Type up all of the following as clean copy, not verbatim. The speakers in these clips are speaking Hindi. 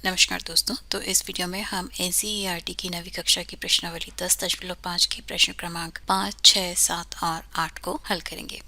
नमस्कार दोस्तों। तो इस वीडियो में हम एनसीईआरटी की नवी कक्षा की प्रश्नावली 10.5 की प्रश्न क्रमांक 5, 6, 7 और 8 को हल करेंगे।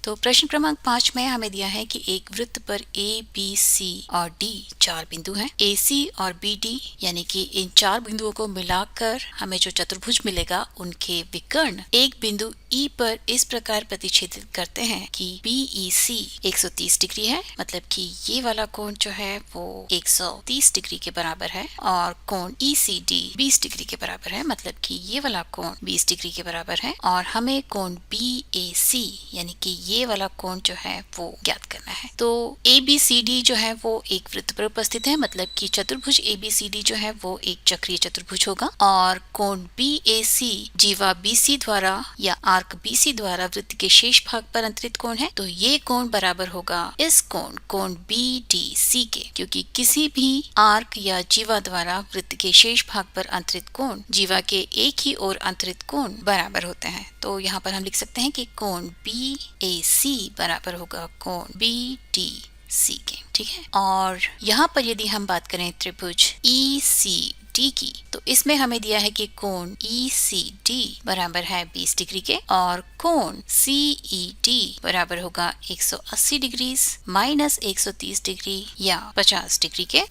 तो प्रश्न क्रमांक 5 में हमें दिया है कि एक वृत्त पर ए, बी, सी और डी 4 बिंदु हैं। ए, सी और बी, डी यानी कि इन 4 बिंदुओं को मिलाकर हमें जो चतुर्भुज मिलेगा उनके विकर्ण एक बिंदु ई पर इस प्रकार प्रतिच्छेदित करते हैं कि बीईसी 130 डिग्री है, मतलब कि ये वाला कोण जो है वो 130 डिग्री के बराबर है, और कोण ईसीडी 20 डिग्री के बराबर है, मतलब कि ये वाला कोण 20 डिग्री के बराबर है। और हमें कोण बीएसी यानी कि ये वाला कोण जो है वो ज्ञात करना है। तो एबीसीडी जो है वो एक वृत्त पर उपस्थित है, मतलब कि चतुर्भुज एबीसीडी जो है वो एक चक्रीय चतुर्भुज होगा, और कोण बीएसी जीवा बीसी द्वारा या आर्क बीसी द्वारा वृत्त के शेष भाग पर अंतरित कोण है। तो ये कोण बराबर होगा इस कोण बीडीसी के, क्योंकि किसी भी आर्क या जीवा द्वारा वृत्त के शेष भाग पर अंतरित कोण जीवा के एक ही ओर अंतरित कोण बराबर होते हैं। तो यहाँ पर हम लिख सकते हैं कि कोण बीएसी बराबर होगा कोण बीडीसी के, ठीक है। और यहाँ पर यदि हम बात करें त्रिभुज ईसीडी की, तो इसमें हमें दिया है कि कोण ईसीडी बराबर है 20 डिग्री के, और कोण सीईडी बराबर होगा 180 डिग्री माइनस 130 डिग्री या 50 डिग्री के।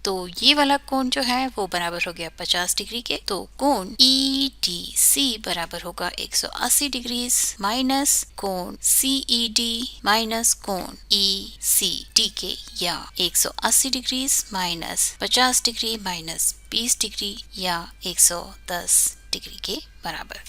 तो ये वाला कोण जो है वो बराबर हो गया 50 डिग्री के। तो कोण ईडीसी बराबर होगा 180 डिग्री माइनस कोण सीईडी माइनस कोण ईसीडी के, या 180 degree minus 50 degree minus 20 degree या 110 डिग्री के बराबर।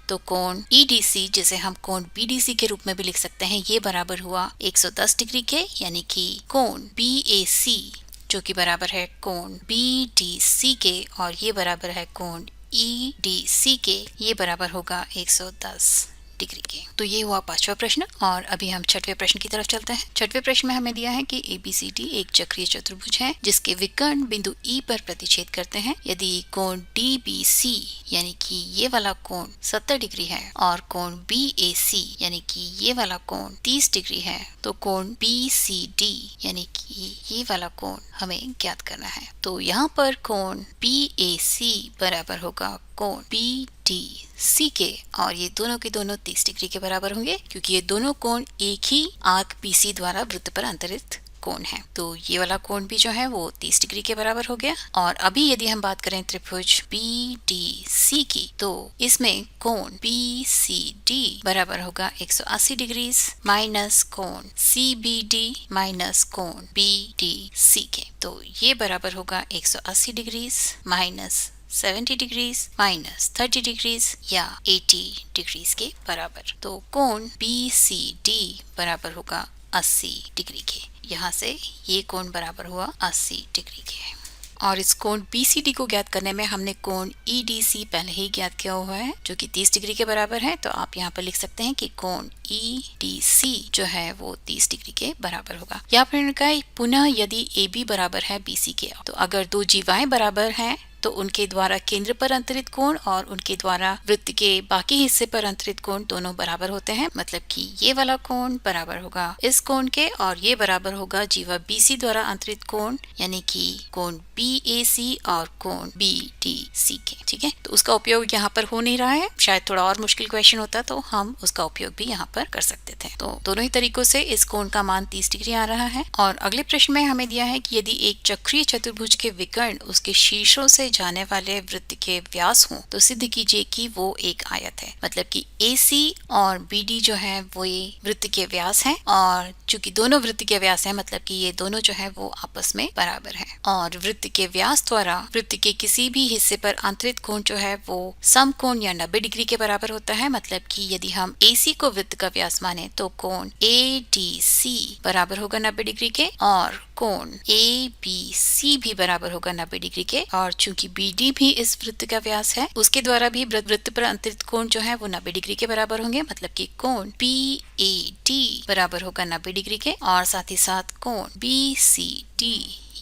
तो कोण EDC जिसे हम कोण BDC के रूप में भी लिख सकते हैं, ये बराबर हुआ 110 डिग्री के, यानी कि कोण BAC जो कि बराबर है कोण BDC के, और ये बराबर है कोण EDC के, ये बराबर होगा 110 डिग्री के। तो ये हुआ पांचवा प्रश्न, और अभी हम छठवें प्रश्न की तरफ चलते हैं। छठवें प्रश्न में हमें दिया है कि ABCD एक चक्रीय चतुर्भुज है जिसके विकर्ण बिंदु E पर प्रतिच्छेद करते हैं। यदि कोण DBC यानी कि ये वाला कोण 70 डिग्री है और कोण BAC यानी कि ये वाला कोण 30 डिग्री है, तो कोण BCD यानी कि ये वाला कोण हमें ज्ञात करना है। तो यहाँ पर कोण BAC बराबर होगा कोण BDC के, और ये दोनों के दोनों 30 डिग्री के बराबर होंगे, क्योंकि ये दोनों कोण एक ही आर्क BC द्वारा वृत्त पर अंतरित कोण है। तो ये वाला कोण भी जो है वो 30 डिग्री के बराबर हो गया। और अभी यदि हम बात करें त्रिभुज BDC की, तो इसमें कोण BCD बराबर होगा 180 डिग्री माइनस कोण CBD माइनस कोण BDC के। तो ये बराबर होगा 180 degree minus 70 degrees minus 30 degrees या 80 डिग्रीज के बराबर। तो कोण BCD बराबर होगा 80 डिग्री के। यहाँ से ये कोण बराबर हुआ 80 डिग्री के। और इस कोण BCD को ज्ञात करने में हमने कोण EDC पहले ही ज्ञात किया हुआ है जो कि 30 डिग्री के बराबर है। तो आप यहाँ पर लिख सकते हैं कि कोण EDC जो है वो 30 डिग्री के बराबर होगा। यहाँ पर पुनः यदि AB बराबर है BC के, तो अगर दो जीवाएं बराबर हैं तो उनके द्वारा केंद्र पर अंतरित कोण और उनके द्वारा वृत्त के बाकी हिस्से पर अंतरित कोण दोनों बराबर होते हैं, मतलब कि ये वाला कोण बराबर होगा इस कोण के, और ये बराबर होगा जीवा BC द्वारा अंतरित कोण यानी कि कोण BAC और कोण BDC के, ठीक है। तो उसका उपयोग यहाँ पर हो नहीं रहा है, शायद थोड़ा और मुश्किल क्वेश्चन होता तो हम उसका उपयोग भी यहाँ पर कर सकते थे। तो दोनों ही तरीकों से इस कोण का मान 30 डिग्री आ रहा है। और अगले प्रश्न में हमें दिया है कि यदि एक चक्रीय चतुर्भुज के विकर्ण उसके शीर्षों से जाने वाले वृत्त के व्यास हों तो सिद्ध कीजिए कि वो एक आयत है, मतलब कि AC और BD जो है वो ये वृत्त के व्यास हैं, और चूंकि दोनों वृत्त के व्यास हैं मतलब कि ये दोनों जो है वो आपस में बराबर हैं, और वृत्त के व्यास द्वारा वृत्त के किसी भी हिस्से पर अंतरित कोण जो है वो समकोण या 90 डिग्री के बराबर होता है। मतलब कि यदि हम AC को वृत्त का व्यास माने तो कोण ADC बराबर होगा 90 डिग्री के, और कोण ABC भी बराबर होगा 90 डिग्री के, और चूंकि BD भी इस वृत्त का व्यास है उसके द्वारा भी वृत्त पर अंतरित कोण जो है वो 90 डिग्री के बराबर होंगे, मतलब कि कोण PAD बराबर होगा 90 डिग्री के, और साथ ही साथ कोण BCD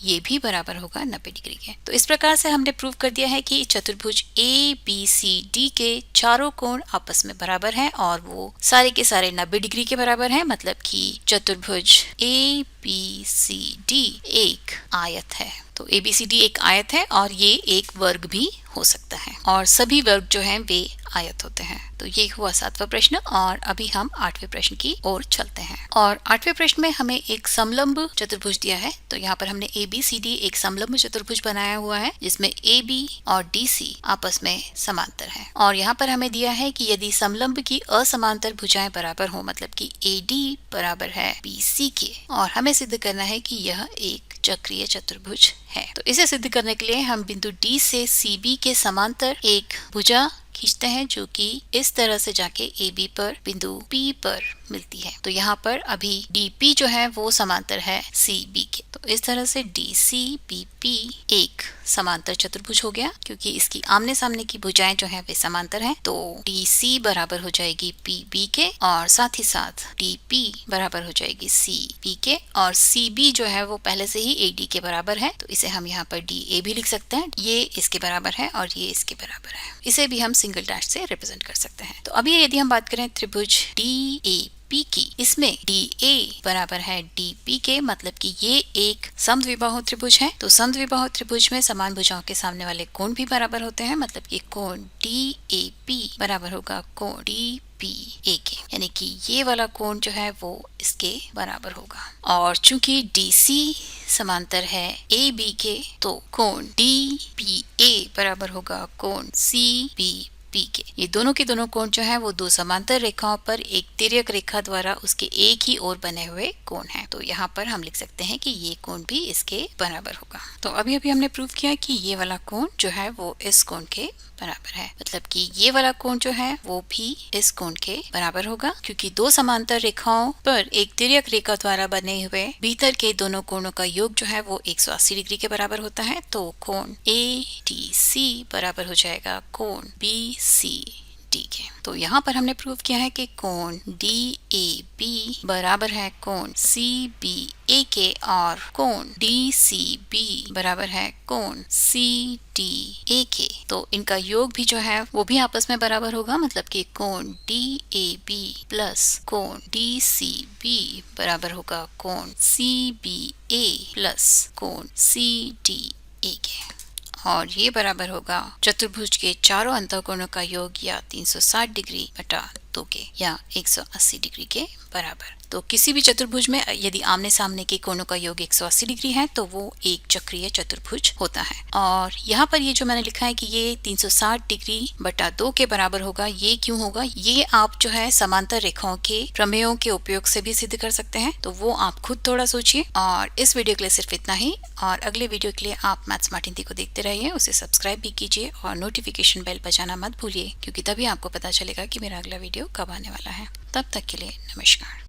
ये भी बराबर होगा 90 डिग्री के। तो इस प्रकार से हमने प्रूव कर दिया है कि चतुर्भुज ABCD के चारों कोण आपस में बराबर हैं और वो सारे के सारे 90 डिग्री के बराबर हैं, मतलब कि चतुर्भुज ABCD एक आयत है। तो ABCD एक आयत है और ये एक वर्ग भी हो सकता है और सभी वर्ग जो हैं वे आयत होते हैं। तो ये हुआ 7वां प्रश्न और अभी हम 8वें प्रश्न की ओर चलते हैं। और 8वें प्रश्न में हमें एक समलंब चतुर्भुज दिया है। तो यहाँ पर हमने ABCD एक समलंब चतुर्भुज बनाया हुआ है जिसमें AB और DC आपस में समांतर है। और यहाँ पर हमें दिया है कि यदि समलंब की असमांतर भुजाएं बराबर हो, मतलब कि AD बराबर है BC के, और हमें सिद्ध करना है कि यह एक चक्रीय चतुर्भुज है। तो इसे सिद्ध करने के लिए हम बिंदु D से CB के समांतर एक भुजा खींचते हैं जो कि इस तरह से जाके AB पर बिंदु P पर मिलती है। तो यहाँ पर अभी DP जो है वो समांतर है CB के। तो इस तरह से DCBP एक समांतर चतुर्भुज हो गया क्योंकि इसकी आमने सामने की भुजाएं जो है वे समांतर हैं। तो DC बराबर हो जाएगी PB के और साथ ही साथ DP बराबर हो जाएगी CB के, और CB जो है वो पहले से ही AD के बराबर है। तो इसे हम यहाँ पर DA भी लिख सकते हैं। ये इसके बराबर है और ये इसके बराबर है। इसे भी हम सिंगल डैश से रिप्रेजेंट कर सकते हैं। तो अभी यदि हम बात करें त्रिभुज DAP की, इसमें DA बराबर है DP के, मतलब कि ये एक समद्विबाहु त्रिभुज है। तो समद्विबाहु त्रिभुज में समान भुजाओं के सामने वाले कोण भी बराबर होते हैं, मतलब कि कोण DAP बराबर होगा कोण DPA के, यानी कि ये वाला कोण जो है वो इसके बराबर होगा। और चूंकि DC समांतर है AB के, तो कोण DPA बराबर होगा कोण CBP के। ये दोनों के दोनों कोण जो है वो दो समांतर रेखाओं पर एक तिर्यक रेखा द्वारा उसके एक ही ओर बने हुए कोण हैं। तो यहाँ पर हम लिख सकते हैं कि ये कोण भी इसके बराबर होगा। तो अभी हमने प्रूव किया कि ये वाला कोण जो है वो इस कोण के बराबर है, मतलब कि ये वाला कोण जो है वो भी इस कोण के बराबर होगा क्योंकि दो समांतर रेखाओं पर एक तिर्यक रेखा द्वारा बने हुए भीतर के दोनों कोणों का योग जो है वो 180 डिग्री के बराबर होता है। तो कोण ADC बराबर हो जाएगा कोण BCD के। तो यहाँ पर हमने प्रूव किया है कि कोण DAB बराबर है कोण CBA के और कोण DCB बराबर है कोण CDA के। तो इनका योग भी जो है वो भी आपस में बराबर होगा, मतलब कि कोण DAB प्लस कोण DCB बराबर होगा कोण CBA प्लस कोण CDA के। और ये बराबर होगा चतुर्भुज के चारों अंतःकोणों का योग या 360 डिग्री बटा 2 के या 180 डिग्री के बराबर। तो किसी भी चतुर्भुज में यदि आमने सामने के कोणों का योग 180 डिग्री है तो वो एक चक्रीय चतुर्भुज होता है। और यहाँ पर ये जो मैंने लिखा है कि ये 360 डिग्री बटा 2 के बराबर होगा, ये क्यों होगा? ये आप जो है समांतर रेखाओं के प्रमेयों के उपयोग से भी सिद्ध कर सकते हैं। तो वो आप खुद थोड़ा सोचिए। और इस वीडियो के लिए सिर्फ इतना ही, और अगले वीडियो के लिए आप मैथ्स स्मार्ट हिंदी को देखते रहिए, उसे सब्सक्राइब भी कीजिए और नोटिफिकेशन बेल बजाना मत भूलिए क्योंकि तभी आपको पता चलेगा कि मेरा अगला वीडियो कब आने वाला है। तब तक के लिए नमस्कार।